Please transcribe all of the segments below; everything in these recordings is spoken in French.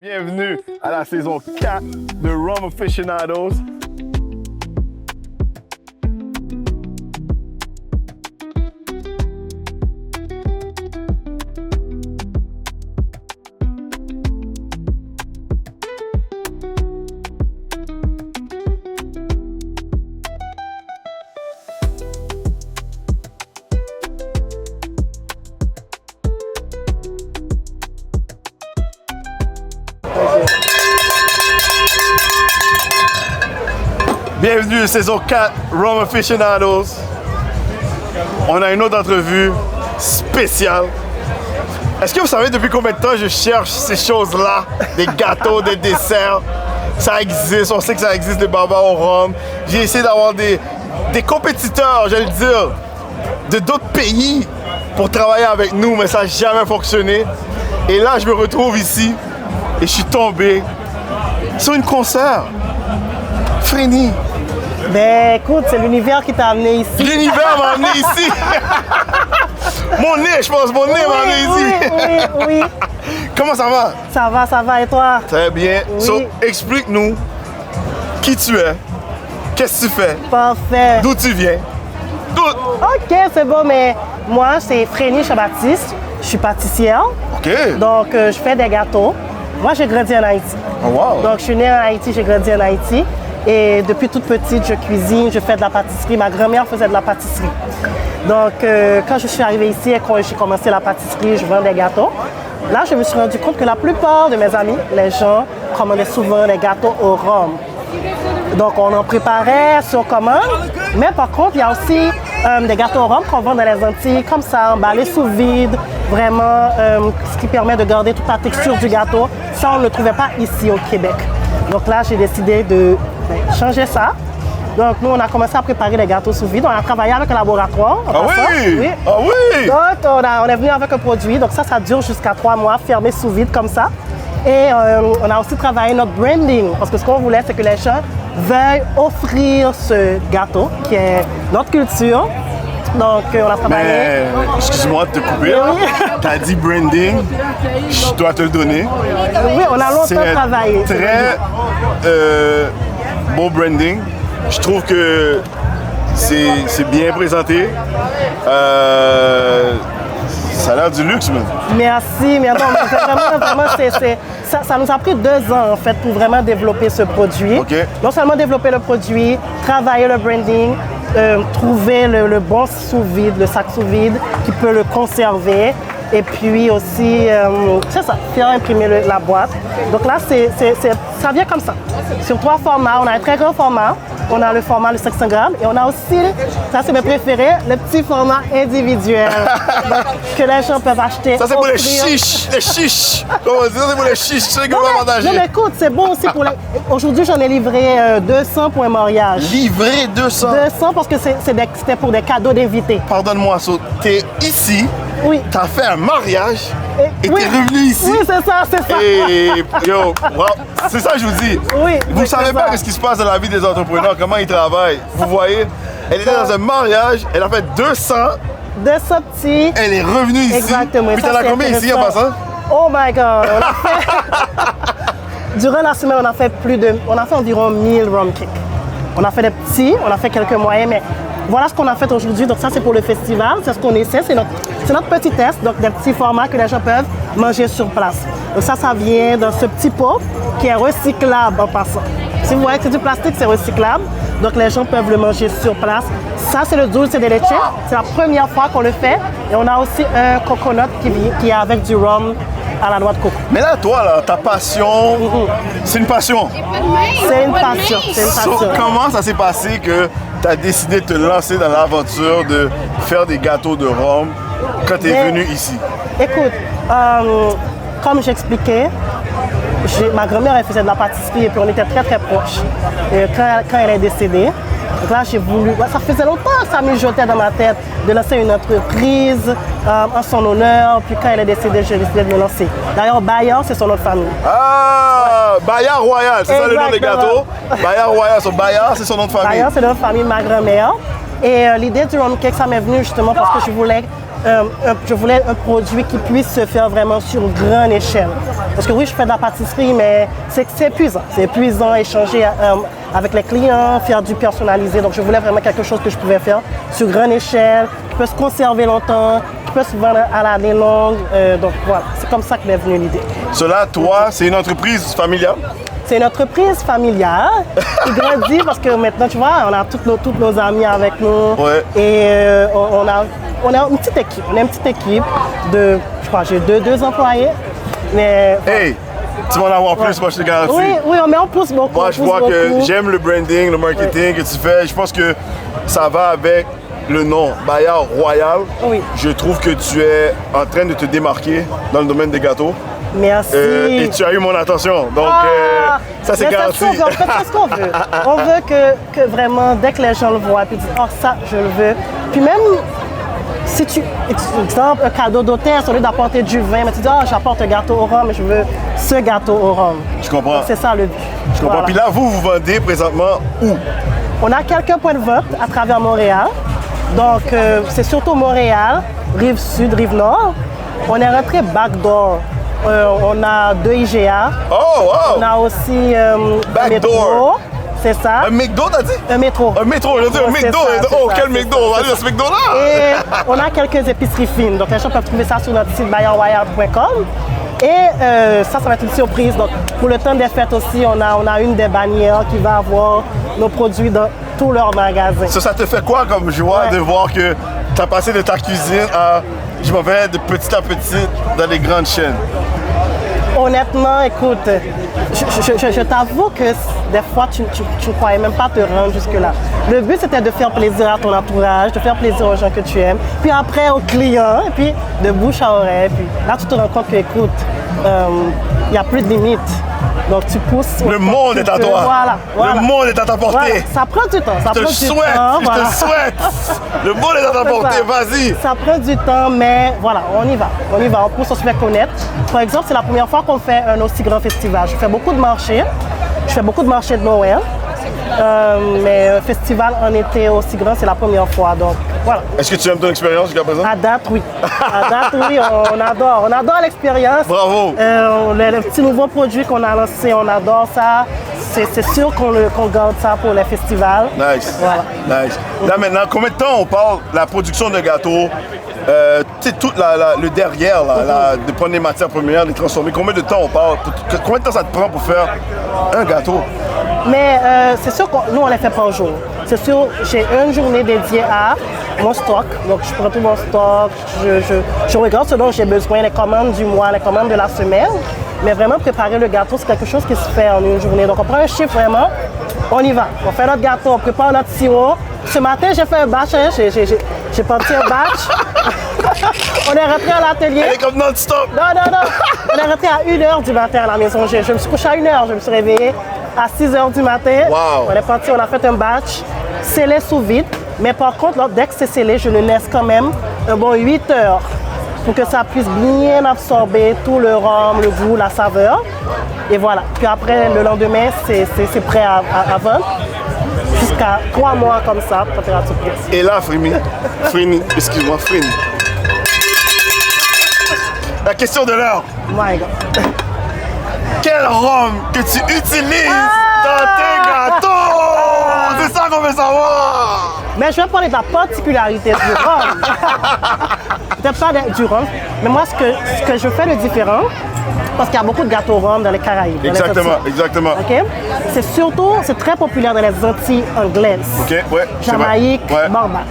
Bienvenue à la saison 4 de Rum Aficionados. Bienvenue à saison 4 Rum Aficionados. On a une autre entrevue spéciale. Est-ce que vous savez depuis combien de temps je cherche ces choses-là? Des gâteaux, des desserts. Ça existe, on sait que ça existe, des barbares au rhum. J'ai essayé d'avoir des compétiteurs, j'allais dire, de d'autres pays pour travailler avec nous, mais ça n'a jamais fonctionné. Et là, je me retrouve ici et je suis tombé sur une concert. Frénie. Ben écoute, c'est l'univers qui t'a amené ici. L'univers m'a amené ici. Mon nez, je pense, mon nez m'a amené ici. Oui. Comment ça va? Ça va, et toi? Très bien. Oui. So, explique-nous qui tu es, qu'est-ce que tu fais, Parfait. d'où tu viens. Ok, c'est bon, mais moi, c'est Frénie Jean-Baptiste. Je suis pâtissière. OK. Donc, je fais des gâteaux. Moi, j'ai grandi en Haïti. Oh, wow. Donc, je suis née en Haïti, j'ai grandi en Haïti. Et depuis toute petite, je cuisine, je fais de la pâtisserie. Ma grand-mère faisait de la pâtisserie. Donc, quand je suis arrivée ici et quand j'ai commencé la pâtisserie, je vends des gâteaux. Là, je me suis rendu compte que la plupart de mes amis, les gens, commandaient souvent des gâteaux au rhum. Donc, on en préparait sur commande. Mais par contre, il y a aussi des gâteaux au rhum qu'on vend dans les Antilles, comme ça, emballés sous vide, vraiment, ce qui permet de garder toute la texture du gâteau. Ça, on ne le trouvait pas ici au Québec. Donc là, j'ai décidé de changer ça. Donc, nous, on a commencé à préparer les gâteaux sous vide. On a travaillé avec un laboratoire. Ah oui? Oui. Ah oui? Donc, on est venu avec un produit. Donc, ça dure jusqu'à 3 mois, fermé sous vide comme ça. Et on a aussi travaillé notre branding. Parce que ce qu'on voulait, c'est que les gens veuillent offrir ce gâteau, qui est notre culture. Donc, on a travaillé. Mais, excuse-moi de te couper. Oui. Tu as dit branding, je dois te le donner. Oui, on a C'est longtemps travaillé. très beau branding. Je trouve que c'est bien présenté. Ça a l'air du luxe, même. Merci, mais non, mais vraiment, ça nous a pris 2 ans, en fait, pour vraiment développer ce produit. OK. Non seulement développer le produit, travailler le branding, trouver le bon sous-vide, le sac sous-vide qui peut le conserver. Et puis aussi, c'est ça, faire imprimer la boîte. Donc là, ça vient comme ça. Sur 3 formats, on a un très grand format, on a le format de 500 grammes et on a aussi, ça c'est mes préférés, le petit format individuel. Donc, que les gens peuvent acheter. Ça, c'est pour les offrir. chiches. Les chiches. Comment on dit? Ça, c'est pour les chiches. Tu sais comment Non, partager. mais écoute, c'est bon aussi pour les... Aujourd'hui, j'en ai livré 200 pour un mariage. Livrer 200. 200 parce que c'était pour des cadeaux d'invités. Pardonne-moi, t'es ici, Oui. t'as fait un mariage et oui. t'es revenu ici. Oui, c'est ça. Et yo, wow, c'est ça que je vous dis. Oui, Vous c'est savez pas ça. ce qui se passe dans la vie des entrepreneurs, comment ils travaillent. Vous voyez, elle était dans un mariage, elle a fait 200, 200 petits. elle est revenue ici. Exactement. Puis Ça, t'en as c'est combien ici en intéressant. passant? Oh my God! Durant la semaine, on a fait environ 1000 rum cakes. On a fait des petits, on a fait quelques moyens, mais voilà ce qu'on a fait aujourd'hui. Donc ça, c'est pour le festival, c'est ce qu'on essaie, c'est notre petit test, donc des petits formats que les gens peuvent manger sur place. Donc ça vient dans ce petit pot qui est recyclable en passant. Si vous voyez que c'est du plastique, c'est recyclable. Donc les gens peuvent le manger sur place. Ça, c'est le dulce de leche. C'est la première fois qu'on le fait. Et on a aussi un coconut qui est avec du rhum à la noix de coco. Mais là, toi, là, ta passion, c'est une passion. C'est une passion. C'est une So, passion. comment ça s'est passé que tu as décidé de te lancer dans l'aventure de faire des gâteaux de rhum quand tu es Mais- venu ici? Écoute, comme j'expliquais, ma grand-mère elle faisait de la pâtisserie et puis on était très très proches. Et quand elle est décédée, donc là j'ai voulu, ça faisait longtemps que ça mijotait dans ma tête de lancer une entreprise en son honneur. Puis quand elle est décédée, j'ai décidé de me lancer. D'ailleurs, Bayard, c'est son nom de famille. Ah, Bayard Royal, c'est ça le nom des Exactement. gâteaux? Bayard Royal, Bayard, c'est son nom de famille. Bayard, c'est le nom de famille de ma grand-mère. Et l'idée du rum cake, ça m'est venu justement parce que je voulais un produit qui puisse se faire vraiment sur grande échelle. Parce que oui, je fais de la pâtisserie, mais c'est épuisant. C'est épuisant, échanger avec les clients, faire du personnalisé. Donc, je voulais vraiment quelque chose que je pouvais faire sur grande échelle, qui peut se conserver longtemps, qui peut se vendre à l'année longue. Donc, voilà, c'est comme ça que m'est venue l'idée. Cela, toi, c'est une entreprise familiale? C'est une entreprise familiale qui grandit parce que maintenant, tu vois, on a tous nos amis avec nous. Ouais. Et on a une petite équipe. On a une petite équipe de, je crois, j'ai deux employés. Mais, Hey, tu vas en avoir plus, moi je te garantis. oui, mais on pousse beaucoup. Moi, je vois que j'aime le branding, le marketing que tu fais. Je pense que ça va avec le nom Bayard Royal. Oui. Je trouve que tu es en train de te démarquer dans le domaine des gâteaux. Merci. Et tu as eu mon attention. Donc, ça, c'est garanti. C'est ce qu'on veut. On veut que vraiment, dès que les gens le voient, puis disent, oh, ça, je le veux. Puis même, si tu, exemple, un cadeau d'hôtesse, au lieu d'apporter du vin, mais tu dis, oh, j'apporte un gâteau au rhum, mais je veux ce gâteau au rhum. Je comprends. Donc, c'est ça le but. Je comprends. Voilà. Puis là, vous vendez présentement où? On a quelques points de vente à travers Montréal. Donc, c'est surtout Montréal, rive sud, rive nord. On est rentré backdoor. On a 2 IGA. Oh, wow! On a aussi un Backdoor. métro. C'est ça. Un McDo, t'as dit? Un métro. Un métro, je veux dire, un Ouais, McDo. c'est ça, Oh, c'est quel ça, McDo? c'est On va ça, aller à ce McDo-là! Et on a quelques épiceries fines. Donc, les gens peuvent trouver ça sur notre site bayardroyal.com. Et ça va être une surprise. Donc, pour le temps des fêtes aussi, on a une des bannières qui va avoir nos produits dans tous leurs magasins. Ça te fait quoi comme joie Ouais. de voir que tu as passé de ta cuisine à je m'en vais de petit à petit dans les grandes chaînes? Honnêtement, écoute, je t'avoue que des fois, tu ne croyais même pas te rendre jusque-là. Le but, c'était de faire plaisir à ton entourage, de faire plaisir aux gens que tu aimes, puis après aux clients, et puis de bouche à oreille. Puis là, tu te rends compte que, écoute, il n'y a plus de limites. Donc, tu pousses. Le monde est à toi. Voilà. Le monde est à ta portée. Voilà. Ça prend du temps. Ça Je te prend du souhaite, temps, je voilà. te souhaite. Le monde est à ta C'est portée, ça. vas-y. Ça prend du temps, mais voilà, on y va. On pousse, on se fait connaître. Par exemple, c'est la première fois qu'on fait un aussi grand festival. Je fais beaucoup de marchés. Je fais beaucoup de marchés de Noël. Mais un festival en été aussi grand, c'est la première fois. Donc, voilà. Est-ce que tu aimes ton expérience jusqu'à présent? À date, oui. À date, oui, on adore. On adore l'expérience. Bravo. Les petits nouveaux produits qu'on a lancés, on adore ça. C'est sûr qu'on garde ça pour les festivals. Nice. Voilà. Nice. Là maintenant, combien de temps on parle de la production de gâteaux? Tu sais, tout le derrière, de prendre les matières premières, les transformer. Combien de temps on parle? Combien de temps ça te prend pour faire un gâteau? Mais c'est sûr que nous, on les fait par jour. C'est sûr, j'ai une journée dédiée à mon stock. Donc, je prends tout mon stock, je regarde ce dont j'ai besoin, les commandes du mois, les commandes de la semaine. Mais vraiment, préparer le gâteau, c'est quelque chose qui se fait en une journée. Donc, on prend un chiffre vraiment, on y va. On fait notre gâteau, on prépare notre sirop. Ce matin, j'ai fait un batch, hein, j'ai parti un batch. On est rentré à l'atelier. Elle est comme non-stop. Non. On est rentré à 1h du matin à la maison. Je me suis couché à 1h, je me suis réveillée à 6h du matin. Wow. On est parti, on a fait un batch, scellé sous vide. Mais par contre, là, dès que c'est scellé, je le laisse quand même un bon 8 heures pour que ça puisse bien absorber tout le rhum, le goût, la saveur. Et voilà. Puis après, le lendemain, c'est prêt à vendre. Jusqu'à 3 mois comme ça, température fixe. Et là, Frini, excuse-moi, Frini. La question de l'heure. My God. Quel rhum que tu utilises dans tes gâteaux? C'est ça qu'on veut savoir. Mais je vais parler de la particularité du rhum. Peut-être pas du rhum, mais moi, ce que je fais de différent, parce qu'il y a beaucoup de gâteaux rhum dans les Caraïbes. dans les Exactement, Antilles. exactement. OK? C'est très populaire dans les Antilles anglaises. OK, ouais. c'est vrai. Jamaïque, Ouais. Barbade.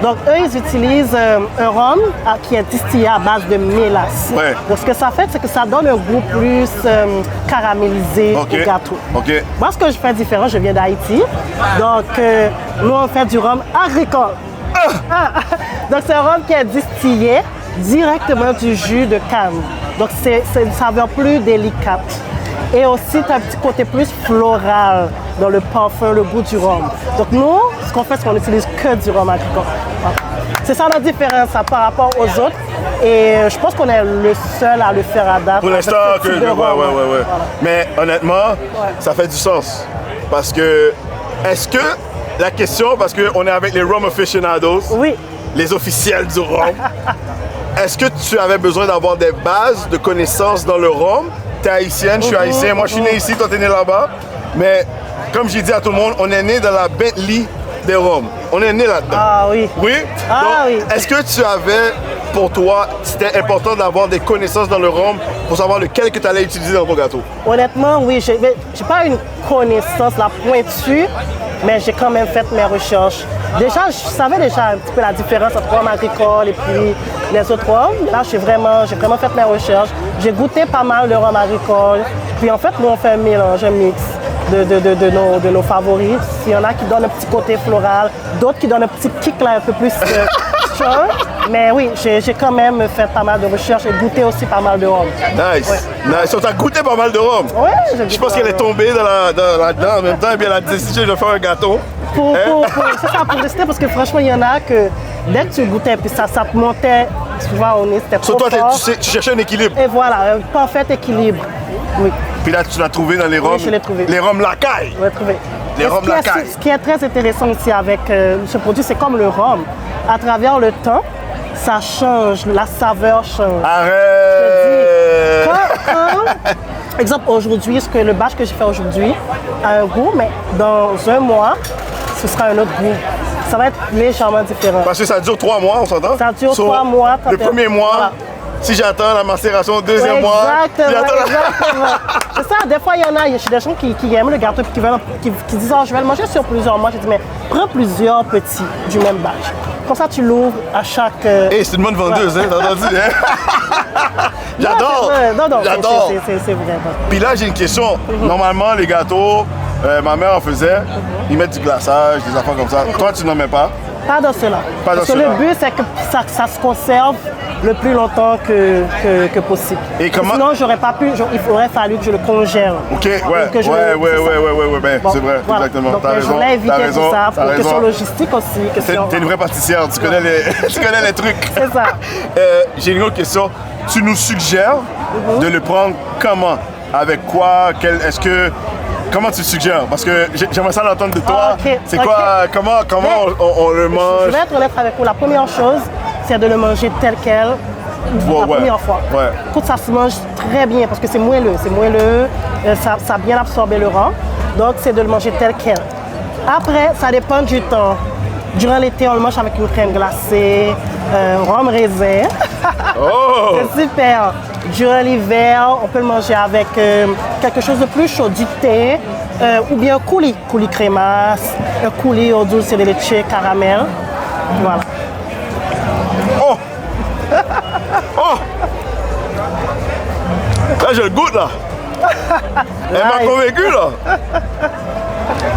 Donc, eux, ils utilisent un rhum qui est distillé à base de mélasse. Ouais. Donc, ce que ça fait, c'est que ça donne un goût plus caramélisé OK. au gâteau. OK. Moi, ce que je fais différent, je viens d'Haïti. Donc, nous, on fait du rhum agricole. Donc, c'est un rhum qui est distillé directement du jus de canne. Donc, c'est une saveur plus délicate. Et aussi, tu as un petit côté plus floral dans le parfum, le goût du rhum. Donc, nous, ce qu'on fait, c'est qu'on n'utilise que du rhum agricole. Voilà. C'est ça la différence ça, par rapport aux autres. Et je pense qu'on est le seul à le faire à date. Pour l'instant, avec ce type de rhum. ouais. Voilà. Mais honnêtement, ça fait du sens. Parce que, est-ce que la question, parce qu'on est avec les Rum Aficionados, Oui. les officiels du rhum, est-ce que tu avais besoin d'avoir des bases de connaissances dans le rhum t'es haïtienne, je suis haïtien. Moi, je suis né ici, toi, t'es né là-bas. Mais comme j'ai dit à tout le monde, on est né dans la Bentley des rhums. On est né là-dedans. Ah oui. Oui? Ah Donc, oui. est-ce que tu avais, pour toi, c'était important d'avoir des connaissances dans le rhum pour savoir lequel que tu allais utiliser dans ton gâteau? Honnêtement, oui, j'ai pas une connaissance la pointue, mais j'ai quand même fait mes recherches. Déjà, je savais déjà un petit peu la différence entre rhum agricole et puis les autres rhums. Là, j'ai vraiment fait mes recherches. J'ai goûté pas mal de rhum agricole. Puis en fait, nous, on fait un mélange, un mix de nos favoris. Il y en a qui donnent un petit côté floral, d'autres qui donnent un petit kick là, un peu plus strong. Mais oui, j'ai quand même fait pas mal de recherches et goûté aussi pas mal de rhum. Nice. Ouais. Nice. Donc, tu as goûté pas mal de rhum. Ouais, Je pense qu'elle est tombée là-dedans en même temps et puis elle a décidé de faire un gâteau. C'est ça, pour rester, parce que franchement, il y en a que dès que tu goûtais, puis ça te montait souvent au nez, c'était trop Toi, fort. tu cherchais un équilibre. Et voilà, un parfait équilibre. Oui, Puis là, tu l'as trouvé dans les rhums. je l'ai trouvé. Les rhums Lacaille. on va trouver. Les Et rhums Lacaille. ce qui est très intéressant aussi avec ce produit, c'est comme le rhum. À travers le temps, ça change, la saveur change. Arrête! Exemple, aujourd'hui, le batch que j'ai fait aujourd'hui a un goût, mais dans un mois, ce sera un autre goût. Ça va être légèrement différent. Parce que ça dure 3 mois, on s'entend? Ça dure 3 mois. Le premier mois, Voilà. si j'attends la macération, le deuxième mois. Exactement. C'est ça, des fois, il y en a des gens qui aiment le gâteau et qui disent oh, je vais le manger sur plusieurs mois. Je dis mais prends plusieurs petits du même batch. Comme ça, tu l'ouvres à chaque. Hey, c'est une bonne vendeuse, hein, t'as entendu? Hein? J'adore! Non, J'adore! c'est vrai. Puis là, j'ai une question. Normalement, les gâteaux, ma mère en faisait, ils mettent du glaçage, des affaires comme ça. Toi, tu n'en mets pas? Pas dans cela. Pas dans Parce que cela. le but, c'est que ça se conserve le plus longtemps que possible. Et comment- Sinon, j'aurais pas pu, il aurait fallu que je le congèle. Ok, ouais, Que je- ouais, c'est ça. ben, Bon, c'est vrai, voilà. exactement. Donc, T'as je raison, voulais éviter t'as raison, tout ça t'as pour question raison. logistique aussi. T'es une vraie pâtissière, tu connais les trucs. C'est ça. J'ai une autre question. Tu nous suggères de le prendre comment? Avec quoi? Comment tu suggères? Parce que j'aimerais ça l'entendre de toi. Ah, ok, C'est ok. quoi? Comment on le Je mange? vais être honnête avec vous. La première chose, c'est de le manger tel quel. La ouais. première fois. Ouais. Écoute, ça se mange très bien parce que c'est moelleux. Ça a bien absorbé le rhum. Donc, c'est de le manger tel quel. Après, ça dépend du temps. Durant l'été, on le mange avec une crème glacée, rhum raisin. Oh! C'est super. Durant l'hiver, on peut le manger avec quelque chose de plus chaud, du thé ou bien un coulis crémasse, un coulis au dulce de leche caramel. Voilà. Oh! Oh! Là, je le goûte, là. Elle m'a Nice. convaincu, là.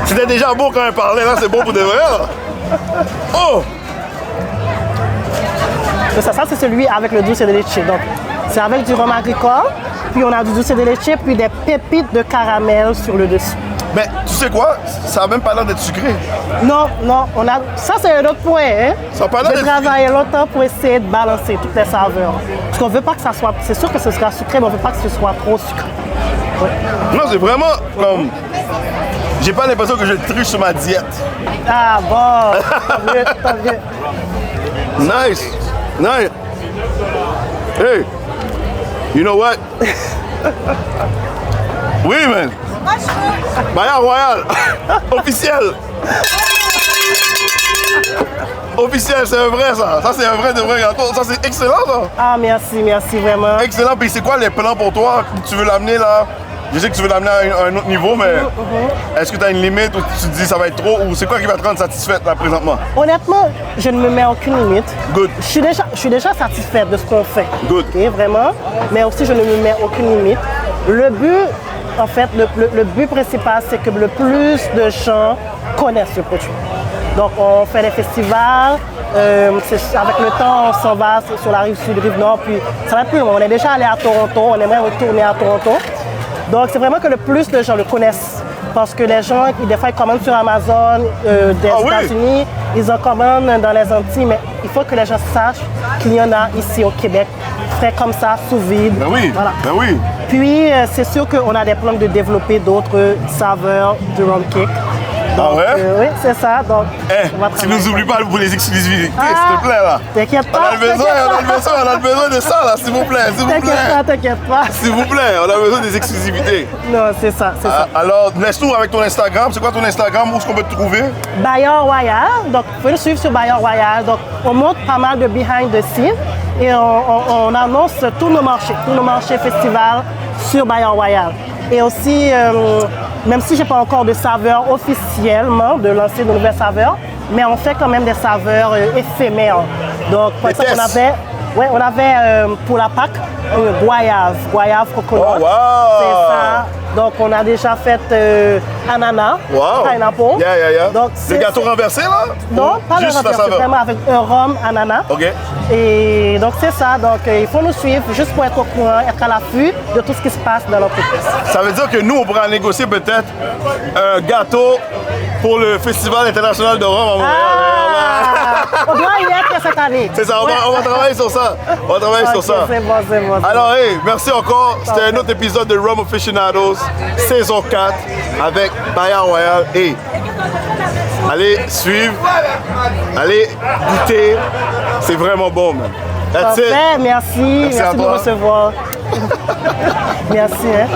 C'était déjà beau quand elle parlait, là, c'est beau pour de vrai, là. Oh! Ça c'est celui avec le dulce de leche. Donc, c'est avec du rhum agricole, puis on a du dulce de leche, puis des pépites de caramel sur le dessus. Mais tu sais quoi? Ça a même pas l'air d'être sucré. Non, ça c'est un autre point. Hein? Ça a pas l'air J'ai d'être travaillé longtemps pour essayer de balancer toutes les saveurs. Parce qu'on veut pas que ça soit, c'est sûr que ce sera sucré, mais on veut pas que ce soit trop sucré. Ouais. Non, c'est vraiment comme... J'ai pas l'impression que je triche sur ma diète. Ah bon, tant mieux. Nice! Nice! Hey! You know what? Oui, man! Maya Royal! Officiel! Officiel, c'est un vrai, ça! Ça, c'est un vrai de vrai gâteau. Ça, c'est excellent, ça! Ah merci vraiment. Excellent. Puis c'est quoi les plans pour toi? Tu veux l'amener là? Je sais que tu veux l'amener à un autre niveau, mais est-ce que tu as une limite ou tu te dis ça va être trop? Ou c'est quoi qui va te rendre satisfaite là présentement? Honnêtement, je ne me mets aucune limite. Good. Je suis déjà satisfaite de ce qu'on fait. Good. Ok, vraiment. Mais aussi, je ne me mets aucune limite. Le but, en fait, le but principal, c'est que le plus de gens connaissent le produit. Donc, on fait des festivals. Avec le temps, on s'en va sur la rive sud, rive nord, puis ça va plus loin. On est déjà allé à Toronto, on aimerait retourner à Toronto. Donc, c'est vraiment que le plus de gens le connaissent. Parce que les gens, des fois, ils commandent sur Amazon des États-Unis, ils en commandent dans les Antilles, mais il faut que les gens sachent qu'il y en a ici au Québec, frais comme ça, sous vide. Ben oui, Voilà. ben oui. Puis, c'est sûr qu'on a des plans de développer d'autres saveurs du rum cake. Ah ouais? Oui, c'est ça. Donc, Eh, on va tu travailler. nous oublies pas pour les exclusivités, Ah, s'il te plaît, là. T'inquiète On pas. a besoin, on a besoin de ça, là, s'il vous plaît, s'il vous T'inquiète plaît. pas, t'inquiète pas. S'il vous plaît, on a besoin des exclusivités. Non, c'est ça, c'est ça. Alors, laisse-nous avec ton Instagram. C'est quoi ton Instagram? Où est-ce qu'on peut te trouver? Bayard Royal, donc vous pouvez nous suivre sur Bayard Royal. Donc on montre pas mal de behind the scenes et on annonce tous nos marchés festivals sur Bayard Royal. Et aussi, même si je n'ai pas encore de saveur officiellement, de lancer de nouvelles saveurs, mais on fait quand même des saveurs éphémères. Donc par exemple, on avait pour la Pâques goyave coconut. Oh, wow. C'est ça. Donc on a déjà fait ananas, Wow. pineapple. Yeah. Donc, le gâteau renversé, là? Non, pas le juste la renversé, saveur. vraiment avec un rhum ananas. OK. Et donc c'est ça, donc il faut nous suivre juste pour être au courant, être à l'affût de tout ce qui se passe dans l'entreprise. Ça veut dire que nous, on pourra négocier peut-être un gâteau pour le Festival international de Rome à Montréal. On doit y être cette année. C'est ça, Ouais. on va travailler sur ça. On va travailler sur Ok, ça. c'est bon, c'est bon. Alors, hey, merci encore. C'était un autre épisode de Rum Aficionados, saison 4, avec Bayard Royal. Et allez suivre, allez goûter. C'est vraiment bon, man. That's it. Parfait, merci à de me toi. recevoir. Merci. Hein.